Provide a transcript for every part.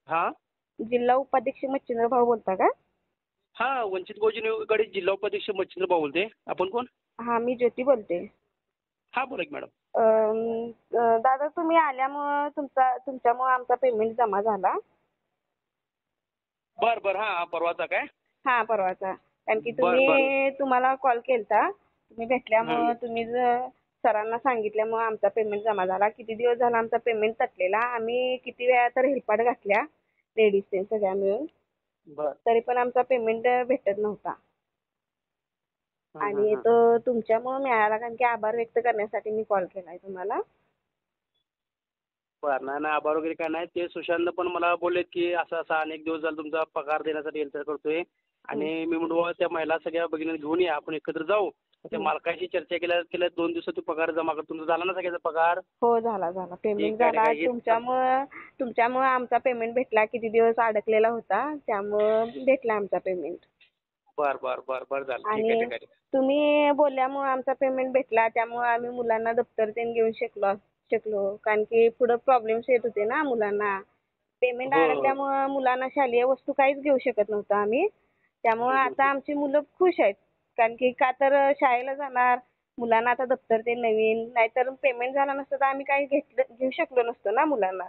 हा जिल्हा उपाध्यक्ष मच्छिंद्र भाऊ बोलता का? हा वंचित बहुजन आघाडी जिल्हा उपाध्यक्ष मच्छिंद्र भाऊ बोलते. आपण कोण? हां, मी ज्योती बोलते. हा बोला की मॅडम. दादा तुम्ही आल्यामुळं तुमच्यामुळं आमचा पेमेंट जमा झाला. बर बर हा परवाचा काय? हां, परवाचा. कारण की बर बर. तुम्हाला कॉल केलता. तुम्ही भेटल्यामुळं हं. सरांना सांगितल्यामुळं आमचा पेमेंट जमा झाला. किती दिवस झाला आमचा पेमेंट तटलेला. आम्ही किती वेळा तर हेलपाट घातल्या लेडीज ते सगळ्या मिळून. बर. तरी पण आमचा पेमेंट भेटत नव्हता. हं, हं, आणि हं. तो तुमच्यामुळं मिळाला कारण की आभार व्यक्त करण्यासाठी मी कॉल केलाय तुम्हाला. बर नाही नाही आभार वगैरे काय नाही. ते सुशांत पण मला बोललेत की असं असं अनेक दिवस झाला तुमचा पगार देण्यासाठी एंटर करतोय. आणि मी म्हणतो त्या महिला सगळ्या भगिनी घेऊन या आपण एकत्र जाऊ. त्या मालकाशी चर्चा केल्या 2 दिवसात पगार जमा कर. तुमचा झाला ना सगळ्याचा पगार? हो, झाला. पेमेंट ठीक आहे ठीक झाला. आहे. तुमच्यामुळं आमचा पेमेंट भेटला. किती दिवस अडकलेला होता. त्यामुळं भेटला आमचा पेमेंट. बर बर बर बर झालं. ठीक आहे आणि ठीक आहे. तुम्ही बोलल्यामुळं आमचा पेमेंट भेटला. त्यामुळं आम्ही मुलांना दप्तर ते घेऊन शकलो. कारण की पुढं प्रॉब्लेम्स येत होते ना मुलांना. पेमेंट हो हो. अडकल्यामुळं मुलांना शालेय वस्तू काहीच घेऊ शकत नव्हतो आम्ही. त्यामुळं हं, हं, आता हं. आमची मुलं खुश आहेत. कारण की का तर शाळेला जाणार, मुलांना आता दप्तर ते नवीन. नाहीतर पेमेंट झालं नसतं तर आम्ही काही घेऊ शकलो नसतो ना मुलांना.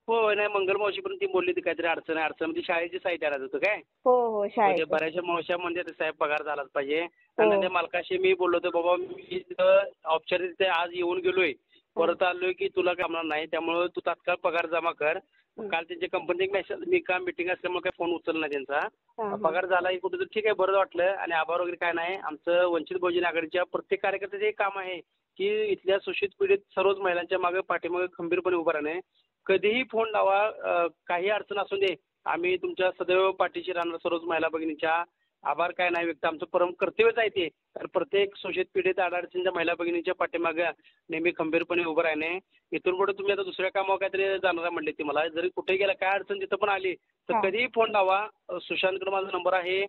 हो नाही मंगल मावशी पण ती बोलली होती काहीतरी अडचण आहे अडचण ती शाळेची साईट आणायचं होतं काय? हो, हो, मग ते शाळेचं. बऱ्याचशा मावश्या म्हणजे साहेब पगार झालाच पाहिजे. हो. आणि त्या मालकाशी मी बोललो होतो बाबा मी तिथं औपचारिक आज येऊन गेलोय. परत आलोय की तुला कामणार नाही त्यामुळे तू तात्काळ पगार जमा कर. काल त्यांच्या कंपनीत एक मेसेज मी का मिटिंग असल्यामुळे काही फोन उचलला नाही त्यांचा. हां, हां. पगार झाला की कुठं तर ठीक आहे बरं वाटलं आणि आभार वगैरे काय नाही. आमचं वंचित बहुजन आघाडीच्या प्रत्येक कार्यकर्त्याचं एक काम आहे की इथल्या शोषित पीडित सर्वच महिलांच्या मागे पाठीमागे खंबीरपणे उभं राहणे. कधीही फोन लावा काही अडचण असू दे आम्ही तुमच्या सदैव पाठीशी राहणार सर्वच महिला भगिनीच्या. आभार काय नाही व्यक्त आमचं परम कर्तव्यच आहे ते. कारण प्रत्येक शोषित पीडित अडचणीच्या महिला भगिनीच्या पाठीमागे नेहमी खंबीरपणे उभं राहणे. इथून पुढे तुम्ही आता दुसऱ्या कामावर काहीतरी जाणार म्हणले ती मला जरी कुठे गेला काय अडचण तिथं पण आली तर हां. कधीही फोन लावा. सुशांतकडे माझा नंबर आहे.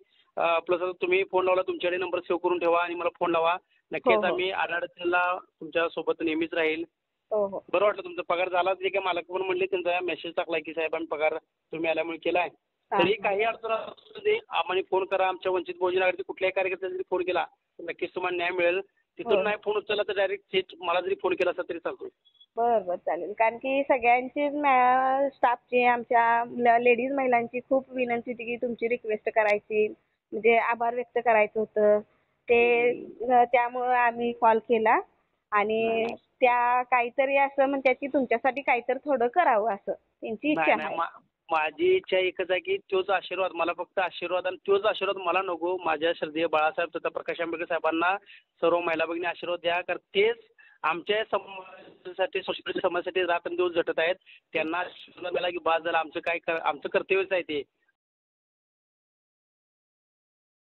प्लस तुम्ही फोन लावला तुमच्याकडे नंबर सेव्ह करून ठेवा आणि मला फोन लावा. हो, नक्कीच हो. आम्ही अडचणीला तुमच्या सोबत नेहमीच राहील. हो, हो. बरं वाटलं तुमचा पगार झाला जे काय मालक पण म्हणले त्यांचा मेसेज टाकलाय की साहेबांनी पगार तुम्ही आल्यामुळे केलाय. हां, तरी हां. काही अडचण असू दे आम्हाला फोन करा. आमच्या वंचित बहुजन आघाडीचे कुठल्याही कार्यकर्त्याला जरी फोन केला तर नक्कीच तुम्हाला न्याय मिळेल. तिथून हो. नाही फोन उचलला तर डायरेक्ट थेट मला जरी फोन केला असता तरी चालतो. बरं, चालेल. कारण की सगळ्यांची स्टाफची आमच्या लेडीज महिलांची खूप विनंती होती की तुमची रिक्वेस्ट करायची. म्हणजे आभार व्यक्त करायचं होतं. त्यामुळं आम्ही कॉल केला. नाही आणि नाही त्या काहीतरी असं म्हणतात की तुमच्यासाठी काहीतरी थोडं करावं असं त्यांची नाही इच्छा नाही आहे. माझी इच्छा एकच आहे की तोच आशीर्वाद मला फक्त आशीर्वाद आणि तोच आशीर्वाद मला नको. माझ्या श्रद्धेय बाळासाहेब तथा प्रकाश आंबेडकर साहेबांना सर्व महिला भगिनी आशीर्वाद द्या. कारण तेच आमच्या समाजासाठी समाजासाठी रात्रंदिवस झटत आहेत. त्यांना आशीर्वाद मिळाला की बाद झाला. आमचं कर्तव्यच आहे ते.